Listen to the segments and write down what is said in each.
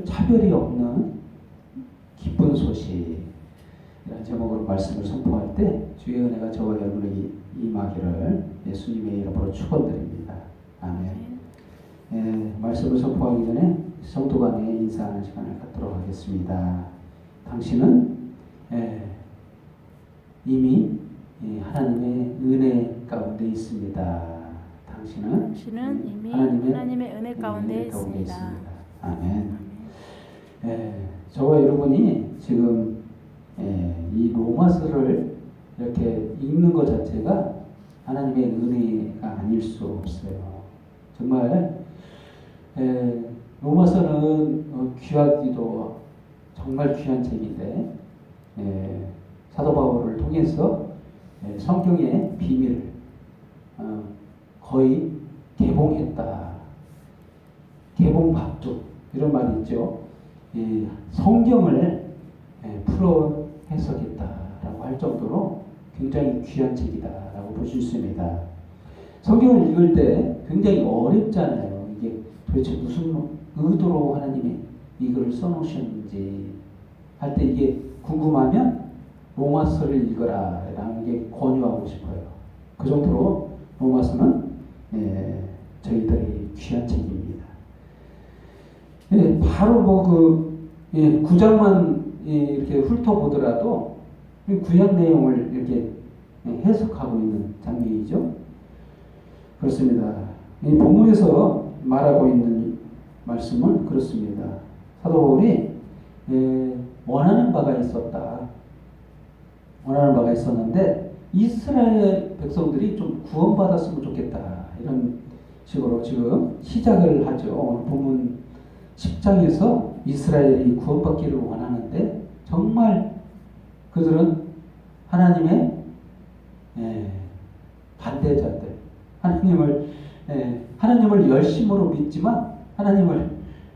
차별이 없는 기쁜 소식 이라는 제목으로 말씀을 선포할 때 주의 은혜가 저와 여러분에게 임하기를 예수님의 이름으로 축원드립니다. 아멘. 말씀을 선포하기 전에 성도 간에 인사하는 시간을 갖도록 하겠습니다. 당신은 이미 하나님의 은혜 가운데 있습니다. 당신은 이미 하나님의 은혜 가운데 있습니다. 아멘. 저와 여러분이 지금 이 로마서를 이렇게 읽는 것 자체가 하나님의 은혜가 아닐 수 없어요. 정말 로마서는 귀하기도 정말 귀한 책인데 사도 바울을 통해서 성경의 비밀을 거의 개봉했다. 개봉박두 이런 말이 있죠. 성경을 풀어 해석했다라고 할 정도로 굉장히 귀한 책이다라고 보실 수 있습니다. 성경을 읽을 때 굉장히 어렵잖아요. 이게 도대체 무슨 의도로 하나님이 이걸 써놓으셨는지 할 때 이게 궁금하면 로마서를 읽어라 라는 게 권유하고 싶어요. 그 정도로 로마서는 저희들이 귀한 책입니다. 바로 9장만 이렇게 훑어보더라도 구약 내용을 이렇게 해석하고 있는 장면이죠. 그렇습니다. 이 본문에서 말하고 있는 말씀은 그렇습니다. 사도 바울이 원하는 바가 있었는데 이스라엘 백성들이 좀 구원받았으면 좋겠다. 이런 식으로 지금 시작을 하죠. 오늘 본문 10장에서 이스라엘이 구원받기를 원하는데 정말 그들은 하나님의 반대자들, 하나님을 열심으로 믿지만 하나님을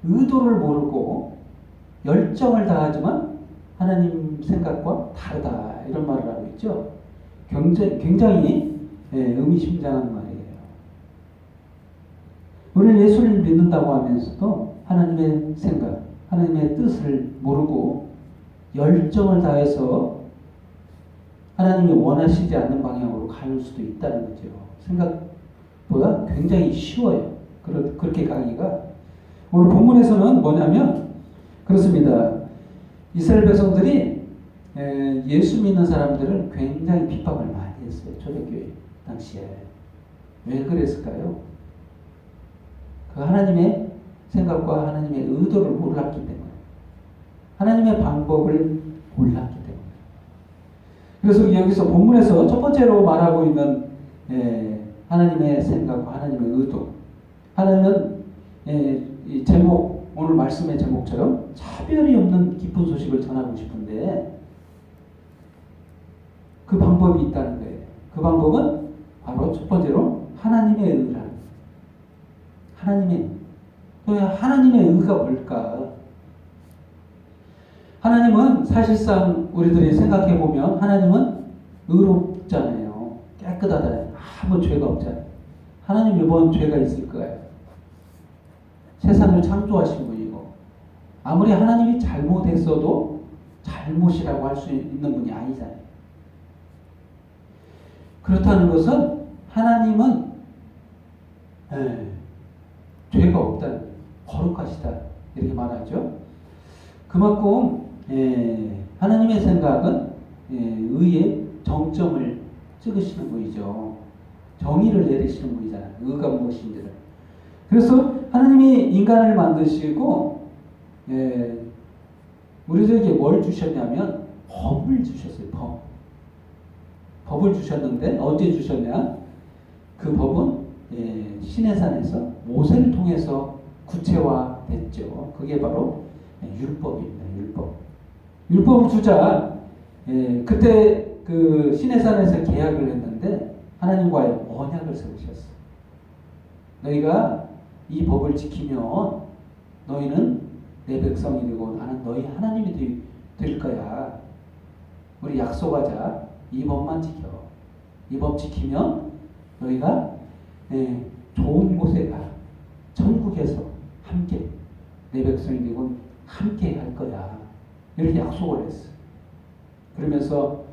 의도를 모르고 열정을 다하지만 하나님 생각과 다르다 이런 말을 하고 있죠. 굉장히 의미심장한 말이에요. 우리는 예수를 믿는다고 하면서도 하나님의 생각, 하나님의 뜻을 모르고 열정을 다해서 하나님이 원하시지 않는 방향으로 가는 수도 있다는 거죠. 생각보다 굉장히 쉬워요. 그렇게 가기가. 오늘 본문에서는 뭐냐면 그렇습니다. 이스라엘 백성들이 예수 믿는 사람들을 굉장히 핍박을 많이 했어요. 초대교회 당시에. 왜 그랬을까요? 그 하나님의 생각과 하나님의 의도를 몰랐기 때문에, 하나님의 방법을 몰랐기 때문에. 그래서 여기서 본문에서 첫 번째로 말하고 있는 하나님의 생각과 하나님의 의도. 하나님은 이 제목, 오늘 말씀의 제목처럼 차별이 없는 기쁜 소식을 전하고 싶은데 그 방법이 있다는 거예요. 그 방법은 바로 첫 번째로 하나님의 의란. 하나님의 의가 뭘까? 하나님은 사실상 우리들이 생각해 보면 하나님은 의롭잖아요. 깨끗하잖아요. 아무 죄가 없잖아요. 하나님이 뭔 죄가 있을까요? 세상을 창조하신 분이고 아무리 하나님이 잘못했어도 잘못이라고 할 수 있는 분이 아니잖아요. 그렇다는 것은 하나님은 죄가 없다, 거룩하시다 이렇게 말하죠. 그만큼 하나님의 생각은 의의 정점을 찍으시는 분이죠. 정의를 내리시는 분이잖아요. 의가 무엇인지를. 그래서 하나님이 인간을 만드시고 우리들에게 뭘 주셨냐면 법을 주셨어요. 법을 주셨는데 언제 주셨냐? 그 법은 시내산에서 모세를 통해서 구체화됐죠. 그게 바로 율법입니다. 율법을 주자. 그때 그 시내산에서 계약을 했는데 하나님과의 언약을 세우셨어. 너희가 이 법을 지키면 너희는 내 백성이 되고 나는 너희 하나님이 될 거야. 우리 약속하자. 이 법만 지켜. 이 법 지키면 너희가 좋은 곳에 가. 천국에서 함께 내 백성이 되고 함께 할 거야. 이렇게 약속을 했어요. 그러면서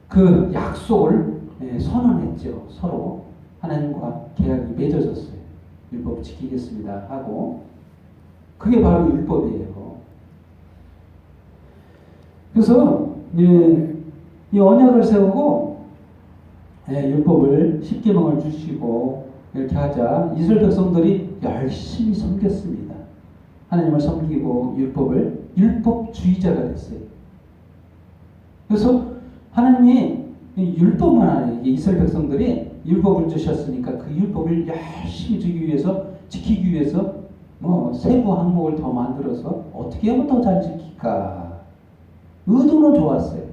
그 약속을 선언했죠. 서로 하나님과 계약이 맺어졌어요. 율법 지키겠습니다 하고, 그게 바로 율법이에요. 그래서 이 언약을 세우고 율법을 10계명을 주시고 이렇게 하자 이스라엘 백성들이 열심히 섬겼습니다. 하나님을 섬기고 율법주의자가 됐어요. 그래서 하나님이 율법만 하는, 이스라엘 백성들이 율법을 주셨으니까 그 율법을 열심히 지키기 위해서 세부 항목을 더 만들어서 어떻게 하면 더 잘 지킬까. 의도는 좋았어요.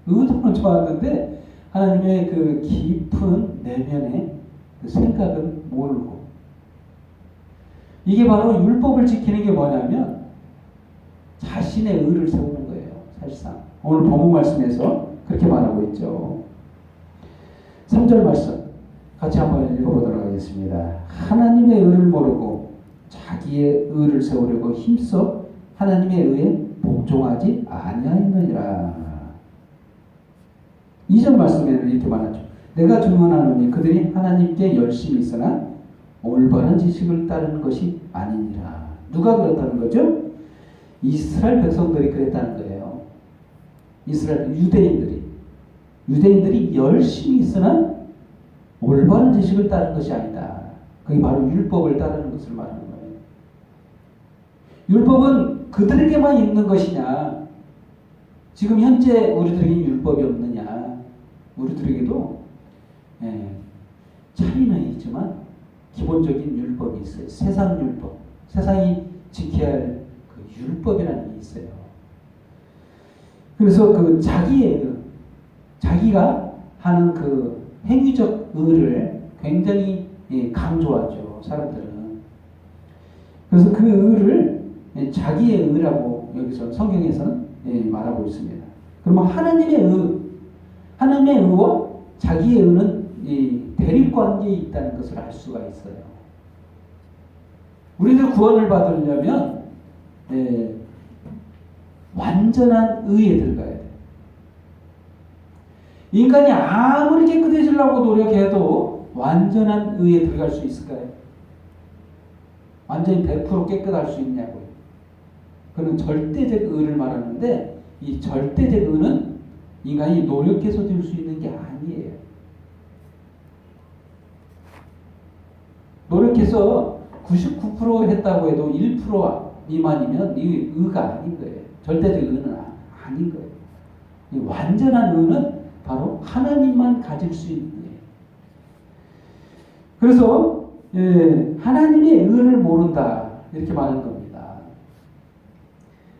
의도는 좋았는데 하나님의 그 깊은 내면의 그 생각은 모르고, 이게 바로 율법을 지키는 게 뭐냐면 자신의 의를 세우는 거예요. 사실상 오늘 본문 말씀에서 그렇게 말하고 있죠. 3절 말씀 같이 한번 읽어보도록 하겠습니다. 하나님의 의를 모르고 자기의 의를 세우려고 힘써 하나님의 의에 복종하지 아니하였느니라. 2절 말씀에는 이렇게 말하죠. 내가 증언하노니 그들이 하나님께 열심히 있으나 올바른 지식을 따르는 것이 아니니라. 누가 그렇다는 거죠? 이스라엘 백성들이 그랬다는 거예요. 이스라엘 유대인들이 열심히 있으나 올바른 지식을 따르는 것이 아니다. 그게 바로 율법을 따르는 것을 말하는 거예요. 율법은 그들에게만 있는 것이냐? 지금 현재 우리들에게 율법이 없느냐? 우리들에게도 차이는 있지만 기본적인 율법이 있어요. 세상 율법, 세상이 지켜야 할 그 율법이라는 게 있어요. 그래서 그 자기가 하는 그 행위적 의를 굉장히 강조하죠, 사람들은. 그래서 그 의를 자기의 의라고 여기서 성경에서는 말하고 있습니다. 그러면 하나님의 의와 자기의 의는 대립관계에 있다는 것을 알 수가 있어요. 우리들 구원을 받으려면 완전한 의에 들어가야 돼요. 인간이 아무리 깨끗해지려고 노력해도 완전한 의에 들어갈 수 있을까요? 완전히 100% 깨끗할 수 있냐고요. 그는 절대적 의를 말하는데, 이 절대적 의는 인간이 노력해서 될 수 있는 게 아니에요. 노력해서 99% 했다고 해도 1% 미만이면 이 의가 아닌 거예요. 절대적 의는 아닌 거예요. 이 완전한 의는 바로 하나님만 가질 수 있는 거예요. 그래서 하나님의 의를 모른다 이렇게 말하는 겁니다.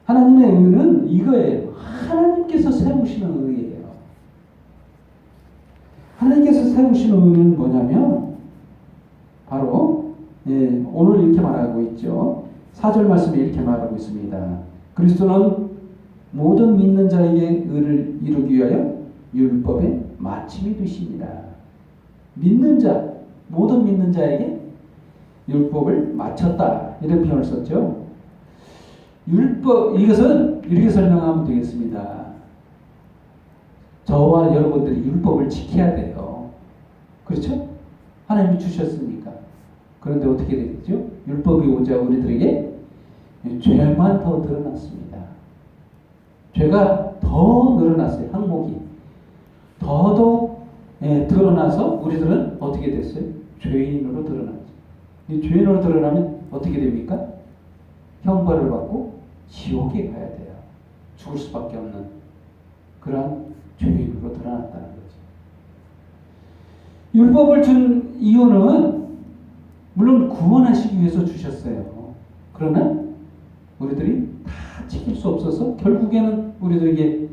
하나님의 의는 이거예요. 하나님께서 세우시는 의예요. 하나님께서 세우시는 의는 뭐냐면 바로 오늘 이렇게 말하고 있죠. 4절 말씀에 이렇게 말하고 있습니다. 그리스도는 모든 믿는 자에게 의를 이루기 위하여 율법의 마침이 되십니다. 모든 믿는 자에게 율법을 마쳤다 이런 표현을 썼죠. 이것은 이렇게 설명하면 되겠습니다. 저와 여러분들이 율법을 지켜야 돼요. 그렇죠? 하나님이 주셨으니까. 그런데 어떻게 되겠죠? 율법이 오자 우리들에게 죄만 더 드러났습니다. 죄가 더 늘어났어요. 항목이 더더욱 드러나서 우리들은 어떻게 됐어요? 죄인으로 드러났죠. 이 죄인으로 드러나면 어떻게 됩니까? 형벌을 받고 지옥에 가야 돼요. 죽을 수밖에 없는 그런 죄인으로 드러났다는 거죠. 율법을 준 이유는 물론 구원하시기 위해서 주셨어요. 그러나 우리들이 다 지킬 수 없어서 결국에는 우리들에게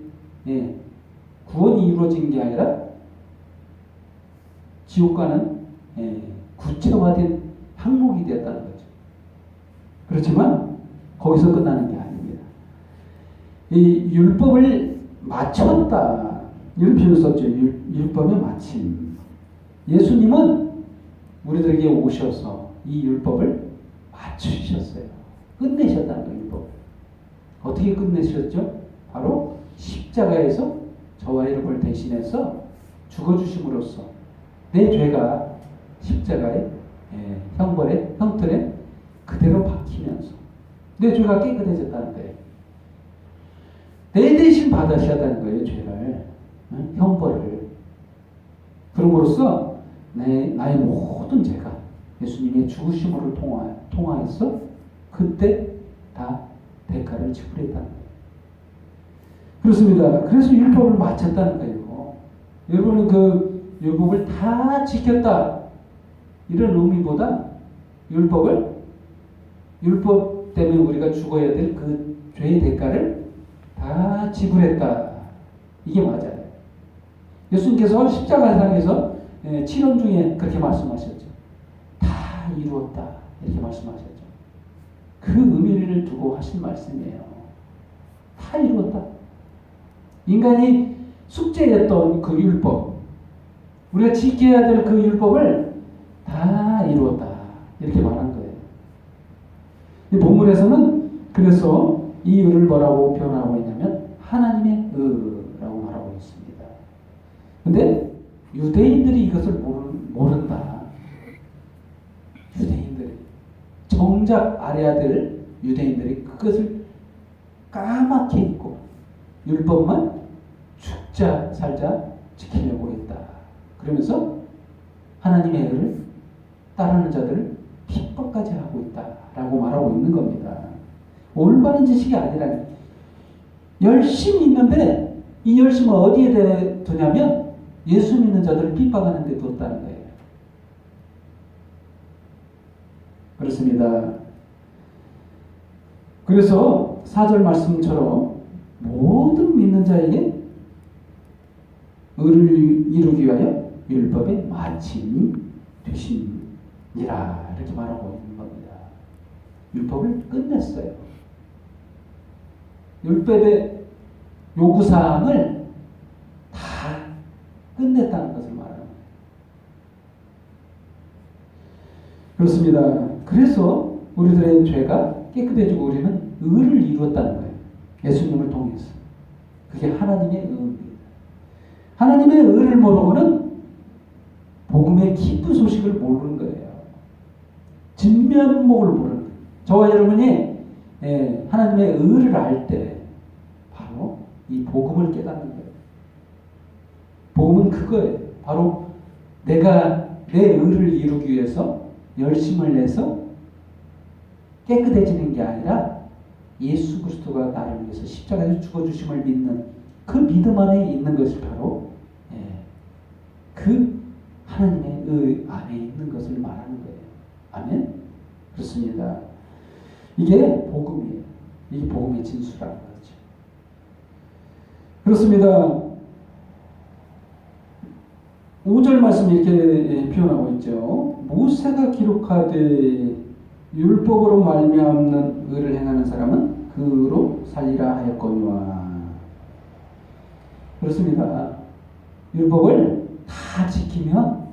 구원이 이루어진 게 아니라 지옥 가는 구체화된 항목이 되었다는 거죠. 그렇지만 거기서 끝나는 게 아닙니다. 이 율법을 마쳤다 이런 표현을 썼죠. 율법의 마침. 예수님은 우리들에게 오셔서 이 율법을 맞추셨어요. 끝내셨다는 거예요. 율법. 어떻게 끝내셨죠? 바로 십자가에서 저와 여러분을 대신해서 죽어주심으로써 내 죄가 십자가의 형벌에 그대로 박히면서 내 죄가 깨끗해졌다는 거예요. 내 대신 받으셔야하는 거예요. 죄를, 형벌을. 그럼으로써 나의 모든 죄가 예수님의 죽으심으로 통하여서 그때 다 대가를 지불했다는 거예요. 그렇습니다. 그래서 율법을 마쳤다는 거예요. 여러분은 그 율법을 다 지켰다 이런 의미보다 율법 때문에 우리가 죽어야 될 그 죄의 대가를 다 지불했다. 이게 맞아요. 예수님께서 십자가상에서 치론 중에 그렇게 말씀하셨죠. 다 이루었다. 이렇게 말씀하셨죠. 그 의미를 두고 하신 말씀이에요. 다 이루었다. 인간이 숙제했던 그 율법, 우리가 지켜야 될 그 율법을 다 이루었다. 이렇게 말한 거예요. 이 본문에서는 그래서 이 의를 뭐라고 표현하고 있냐면 하나님의 의라고 말하고 있습니다. 근데 유대인들이 이것을 모른다. 유대인들이 정작 알아야 될 유대인들이 그것을 까맣게 잊고 율법만 죽자 살자 지키려고 했다. 그러면서 하나님의 의를 따르는 자들을 핍박까지 하고 있다라고 말하고 있는 겁니다. 올바른 지식이 아니라 열심히 있는데 이 열심을 어디에 두냐면 예수 믿는 자들을 핍박하는 데 뒀다는 거예요. 그렇습니다. 그래서 4절 말씀처럼 모든 믿는 자에게 의를 이루기 위하여 율법의 마침이 되시니라 이렇게 말하고 있는 겁니다. 율법을 끝냈어요. 율법의 요구사항을 다 끝냈다는 것을 말하는 거예요. 그렇습니다. 그래서 우리들의 죄가 깨끗해지고 우리는 의를 이루었다는 거예요. 예수님을 통해서. 그게 하나님의 의입니다. 하나님의 의를 모르고는 복음의 기쁜 소식을 모르는 거예요. 진면목을 모르는 거예요. 저와 여러분이 하나님의 의를 알 때 바로 이 복음을 깨닫는 거예요. 복음은 그거예요. 바로 내가 내 의를 이루기 위해서 열심을 내서 깨끗해지는 게 아니라 예수 그리스도가 나를 위해서 십자가에서 죽어주심을 믿는 그 믿음 안에 있는 것이 바로 그 하나님의 의 안에 있는 것을 말하는 거예요. 아멘? 그렇습니다. 이게 복음이에요. 이게 복음의 진수라는 거죠. 그렇습니다. 5절 말씀 이렇게 표현하고 있죠. 모세가 기록하되 율법으로 말미암는 의를 행하는 사람은 그로 살리라 하였거니와. 그렇습니다. 율법을 다 지키면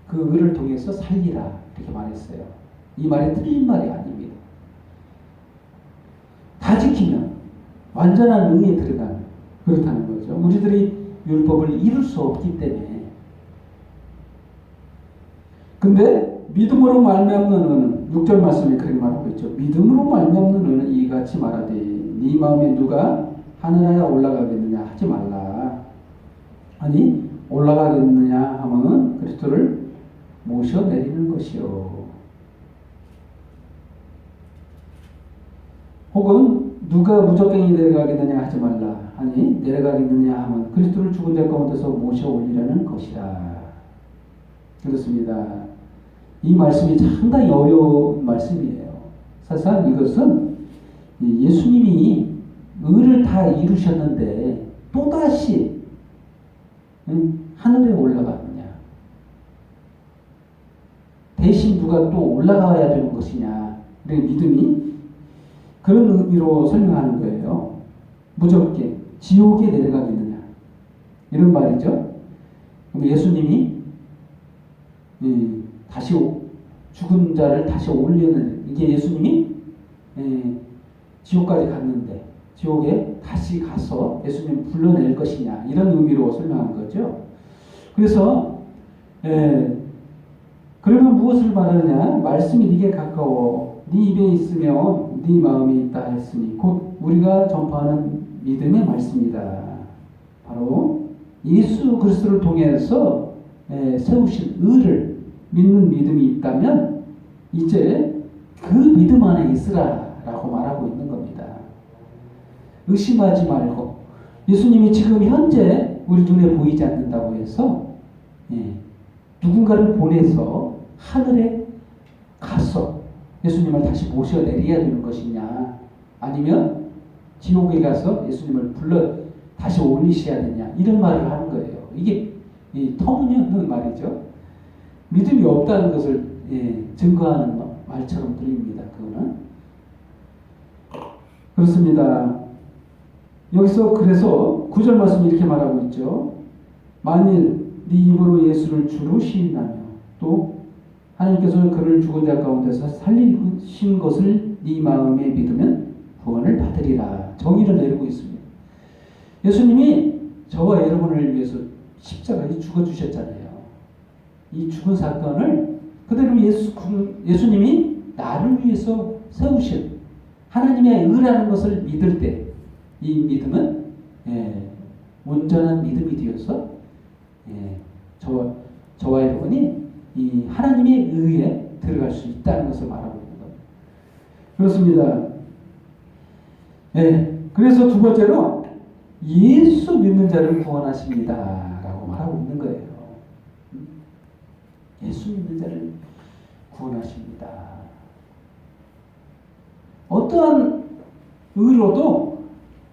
그 의를 통해서 살리라 이렇게 말했어요. 이 말이 틀린 말이 아닙니다. 다 지키면 완전한 의에 들어가는 그렇다는 거죠. 우리들이 율법을 이룰 수 없기 때문에. 근데 믿음으로 말미암는 의는 6절 말씀에 그렇게 말하고 있죠. 믿음으로 말미암는 의는 이같이 말하되 네 마음에 누가 하늘에 올라가겠느냐 하지 말라. 아니 올라가겠느냐 하면은 그리스도를 모셔 내리는 것이요. 혹은 누가 무적갱이 내려가겠느냐 하지 말라. 아니 내려가겠느냐 하면 그리스도를 죽은 자 가운데서 모셔 올리라는 것이라. 그렇습니다. 이 말씀이 상당히 어려운 말씀이에요. 사실 이것은 예수님이 의를 다 이루셨는데 또다시 하늘에 올라가느냐, 대신 누가 또 올라가야 되는 것이냐, 이런 믿음이 그런 의미로 설명하는 거예요. 무섭게 지옥에 내려가겠느냐 이런 말이죠. 그럼 예수님이 다시 죽은 자를 다시 올리는, 이게 예수님이 지옥까지 갔는데 지옥에 다시 가서 예수님 불러낼 것이냐, 이런 의미로 설명한 거죠. 그래서 그러면 무엇을 말하느냐? 말씀이 네게 가까워 네 입에 있으며 네 마음에 있다 했으니 곧 우리가 전파하는 믿음의 말씀이다. 바로 예수 그리스도를 통해서 세우신 의를 믿는 믿음이 있다면 이제 그 믿음 안에 있으라라고 말하고 있는 겁니다. 의심하지 말고, 예수님이 지금 현재 우리 눈에 보이지 않는다고 해서 누군가를 보내서 하늘에 가서 예수님을 다시 모셔내려야 되는 것이냐, 아니면 지옥에 가서 예수님을 불러 다시 올리셔야 되냐, 이런 말을 하는 거예요. 이게 터무니없는 말이죠. 믿음이 없다는 것을 증거하는 말처럼 들립니다. 그거는 그렇습니다. 여기서 그래서 9절 말씀이 이렇게 말하고 있죠. 만일 네 입으로 예수를 주로 시인하며 또 하나님께서 그를 죽은 자 가운데서 살리신 것을 네 마음에 믿으면 구원을 받으리라. 정의를 내리고 있습니다. 예수님이 저와 여러분을 위해서 십자가에 죽어주셨잖아요. 이 죽은 사건을 그대로 예수님이 나를 위해서 세우신 하나님의 의라는 것을 믿을 때 이 믿음은 온전한 믿음이 되어서 저와 여러분이 이 하나님의 의에 들어갈 수 있다는 것을 말하고 있는 거예요. 그렇습니다. 그래서 두 번째로 예수 믿는 자를 구원하십니다 라고 말하고 있는 거예요. 예수 믿는 자를 구원하십니다. 어떠한 의로도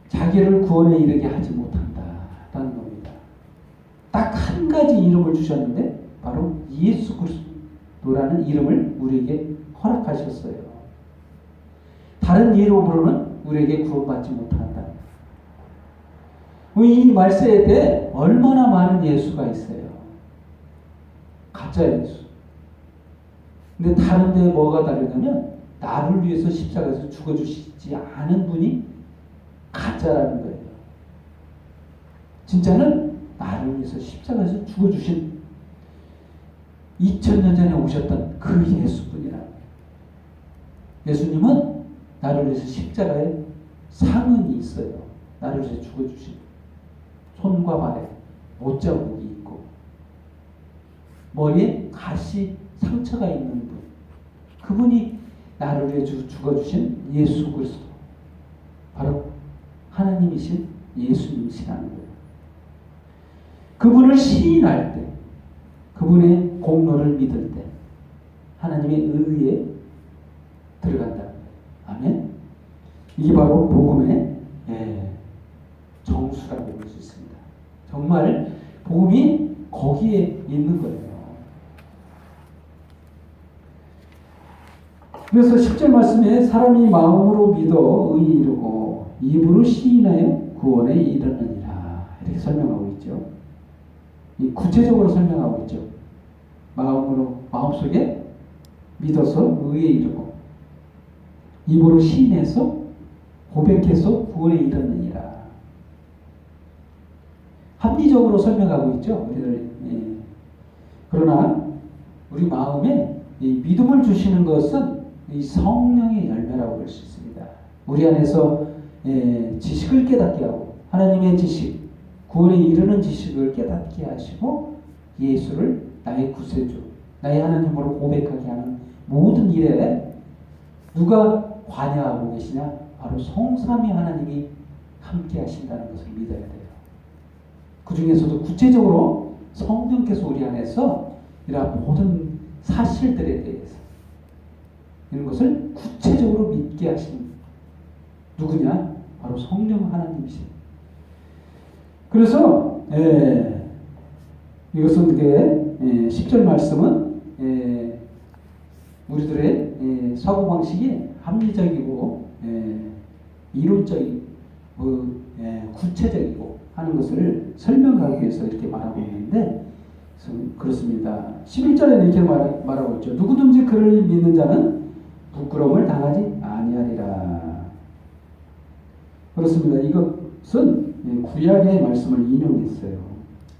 자기를 구원에 이르게 하지 못한다라는 겁니다. 딱 한 가지 이름을 주셨는데 바로 예수 그리스도라는 이름을 우리에게 허락하셨어요. 다른 이름으로는 우리에게 구원받지 못한다. 이 말세에 얼마나 많은 예수가 있어요. 가짜 예수. 근데 다른 데 뭐가 다르냐면 나를 위해서 십자가에서 죽어주시지 않은 분이 가짜라는 거예요. 진짜는 나를 위해서 십자가에서 죽어주신 2000년 전에 오셨던 그 예수뿐이라. 예수님은 나를 위해서 십자가에 상흔이 있어요. 나를 위해서 죽어주신 손과 발에 못자국이 있고 머리에 가시 상처가 있는 분, 그분이 나를 위해 죽어주신 예수 그리스도, 바로 하나님이신 예수님이시라는 거예요. 그분을 시인할 때, 그분의 공로를 믿을 때 하나님의 의에 들어간다는 거예요. 아멘. 이게 바로 복음의 정수라고 볼 수 있습니다. 정말 복음이 거기에 있는 거예요. 그래서 10절 말씀에 사람이 마음으로 믿어 의에 이르고 입으로 시인하여 구원에 이르느니라, 이렇게 설명하고 있죠. 이 구체적으로 설명하고 있죠. 마음속에 믿어서 의에 이르고 입으로 시인해서 고백해서 구원에 이르느니라. 합리적으로 설명하고 있죠. 우리들. 그러나 우리 마음에 이 믿음을 주시는 것은 이 성령의 열매라고 볼 수 있습니다. 우리 안에서 지식을 깨닫게 하고 하나님의 지식, 구원에 이르는 지식을 깨닫게 하시고 예수를 나의 구세주, 나의 하나님으로 고백하게 하는 모든 일에 누가 관여하고 계시냐? 바로 성삼위 하나님이 함께 하신다는 것을 믿어야 돼요. 그 중에서도 구체적으로 성령께서 우리 안에서 이러한 모든 사실들에 대해서 이런 것을 구체적으로 믿게 하신 누구냐? 바로 성령 하나님이십니다. 그래서 이것은 이게 10절 말씀은 우리들의 사고방식이 합리적이고 이론적이고 구체적이고 하는 것을 설명하기 위해서 이렇게 말하고 있는데, 그렇습니다. 11절에는 이렇게 말하고 있죠. 누구든지 그를 믿는 자는 부끄러움을 당하지 아니하리라. 그렇습니다. 이것은 구약의 말씀을 인용했어요.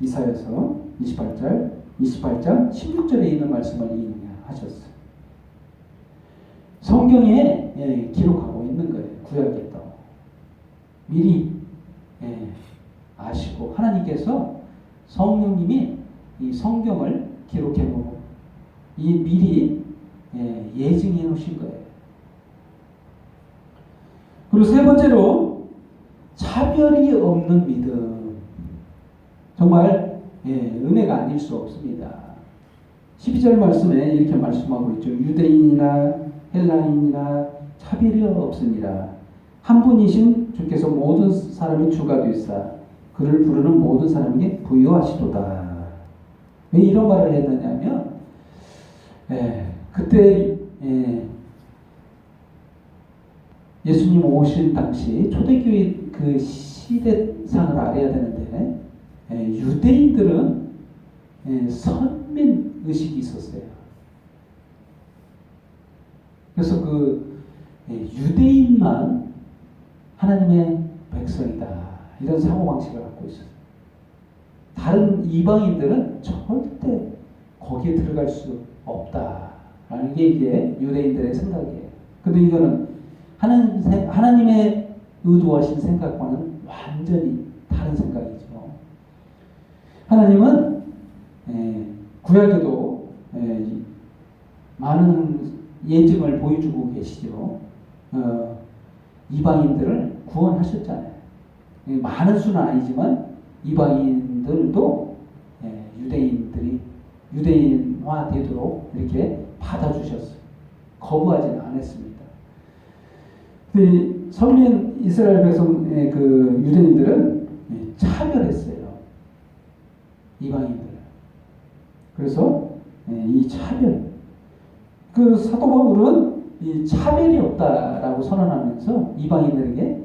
이사야서 28장 16절에 있는 말씀을 인용하셨어요. 성경에 기록하고 있는 거예요. 구약에도 미리 아시고 하나님께서 성령님이 이 성경을 기록해 놓고 이 미리 예증해 놓으신 거예요. 그리고 세 번째로 차별이 없는 믿음. 정말 은혜가 아닐 수 없습니다. 12절 말씀에 이렇게 말씀하고 있죠. 유대인이나 헬라인이나 차별이 없습니다. 한 분이신 주께서 모든 사람의 주가 되사 그를 부르는 모든 사람에게 부여하시도다. 왜 이런 말을 했느냐면 그때 예수님 오신 당시 초대교회 그 시대상을 알아야 되는데 유대인들은 선민 의식이 있었어요. 그래서 그 유대인만 하나님의 백성이다. 이런 사고방식을 갖고 있었어요. 다른 이방인들은 절대 거기에 들어갈 수 없다라는 게 이게 유대인들의 생각이에요. 근데 이거는 하나님의 의도하신 생각과는 완전히 다른 생각이죠. 하나님은 구약에도 많은 예증을 보여주고 계시죠. 이방인들을 구원하셨잖아요. 많은 수는 아니지만 이방인들도 유대인들이 유대인화 되도록 이렇게 받아주셨어요. 거부하지는 않았습니다. 선민 이스라엘 백성의 그 유대인들은 차별했어요. 이방인들. 그래서 이 차별. 그 사도 바울은 이 차별이 없다라고 선언하면서 이방인들에게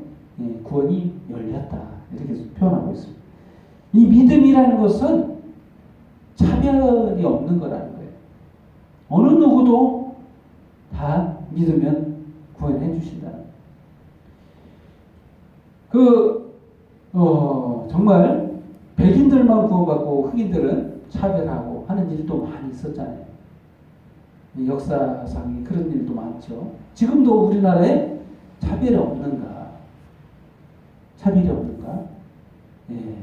구원이 열렸다. 이렇게 표현하고 있습니다. 이 믿음이라는 것은 차별이 없는 거라는 거예요. 어느 누구도 다 믿으면 구원해 주신다. 정말 백인들만 구원받고 흑인들은 차별하고 하는 일도 많이 있었잖아요. 역사상에 그런 일도 많죠. 지금도 우리나라에 차별이 없는가? 차별이 없는가?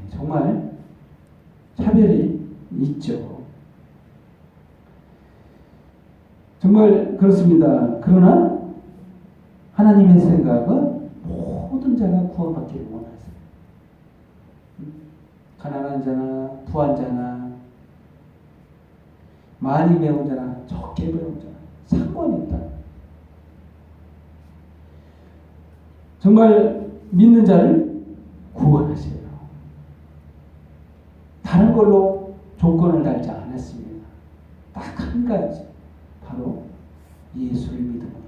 정말 차별이 있죠. 정말 그렇습니다. 그러나 하나님의 생각은 모든 자가 구원받기를 원하세요. 가난한 자나 부한 자나 많이 배운 자나 적게 배운 자나 상관이 없다. 정말 믿는 자를 구원하세요. 다른 걸로 조건을 달지 않았습니다. 딱 한 가지, 바로 예수를 믿음으로.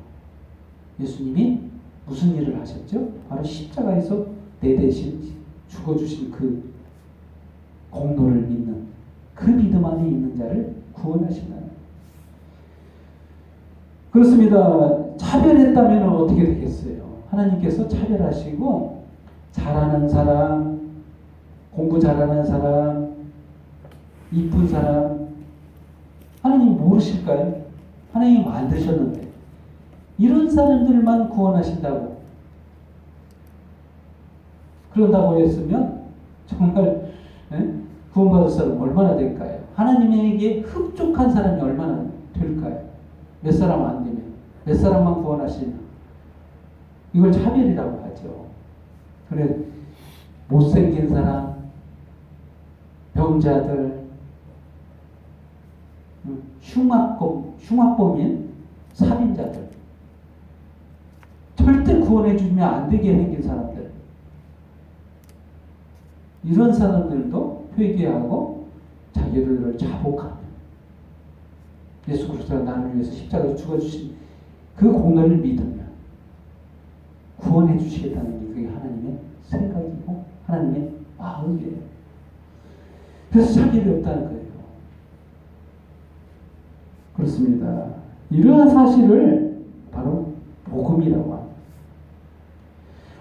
예수님이 무슨 일을 하셨죠? 바로 십자가에서 내 대신 죽어주신 그 공로를 믿는 그 믿음 안에 있는 자를 구원하신다. 그렇습니다. 차별했다면 어떻게 되겠어요? 하나님께서 차별하시고 잘하는 사람, 공부 잘하는 사람, 이쁜 사람 하나님 모르실까요? 하나님이 만드셨는데 이런 사람들만 구원하신다고 그런다고 했으면 정말 구원받을 사람 얼마나 될까요? 하나님에게 흡족한 사람이 얼마나 될까요? 몇 사람 안 되면 몇 사람만 구원하시나? 이걸 차별이라고 하죠. 그래 못생긴 사람, 병자들, 흉악범인 살인자들, 절대 구원해 주면 안 되게 생긴 사람들, 이런 사람들도 회개하고 자기를 자복하면 예수 그리스도가 나를 위해서 십자가에 죽어주신 그 공로를 믿으면 구원해 주시겠다는 게 그게 하나님의 생각이고 하나님의 마음이에요. 그래서 차별이 없다는 거예요. 그렇습니다. 이러한 사실을 바로 복음이라고 합니다.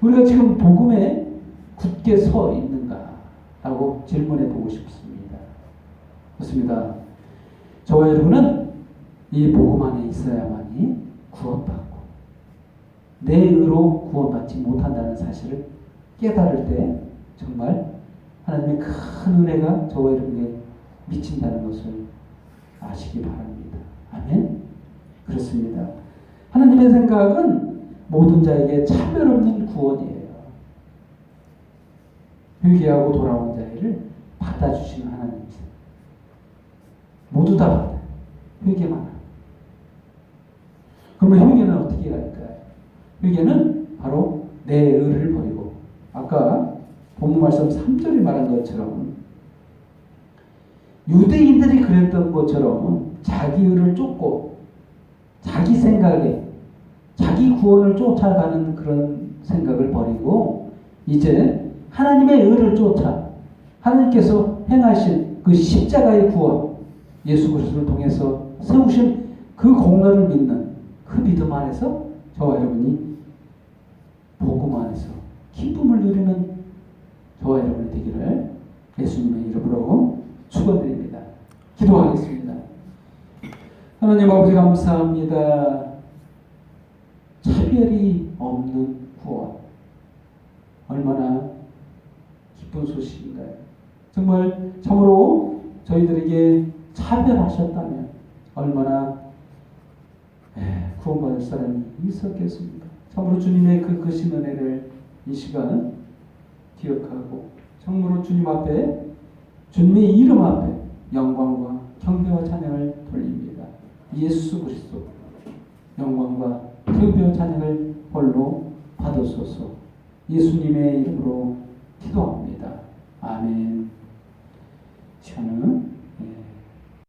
우리가 지금 복음에 굳게 서 있는가라고 질문해 보고 싶습니다. 그렇습니다. 저와 여러분은 이 복음 안에 있어야만이 구원받고 내 의로 구원받지 못한다는 사실을 깨달을 때 정말 하나님의 큰 은혜가 저와 여러분에게 미친다는 것을 아시기 바랍니다. 아멘? 그렇습니다. 하나님의 생각은 모든 자에게 차별 없는 구원이에요. 회개하고 돌아온 자를 받아주시는 하나님이세요. 모두 다 받아요. 회개만 하고. 그러면 회개는 어떻게 해야 할까요? 회개는 바로 내 의를 버리고 아까 본문 말씀 3절에 말한 것처럼 유대인들이 그랬던 것처럼 자기 의를 쫓고 자기 생각에 자기 구원을 쫓아가는 그런 생각을 버리고 이제 하나님의 의를 쫓아 하나님께서 행하신 그 십자가의 구원 예수 그리스도를 통해서 세우신 그 공로를 믿는 그 믿음 안에서 저와 여러분이 복음 안에서 기쁨을 누리는 저와 여러분이 되기를 예수님의 이름으로 축원드립니다. 기도하겠습니다. 하나님 아버지 감사합니다. 차별이 없는 구원 얼마나 기쁜 소식인가요? 정말 참으로 저희들에게 차별하셨다면 얼마나 구원받을 사람이 있었겠습니까? 참으로 주님의 그 크신 은혜를 이 시간 기억하고 참으로 주님 앞에 주님의 이름 앞에 영광과 경배와 찬양을 돌립니다. 예수 그리스도 영광과 경배와 찬양을 홀로 받으소서. 예수님의 이름으로 기도합니다. 아멘.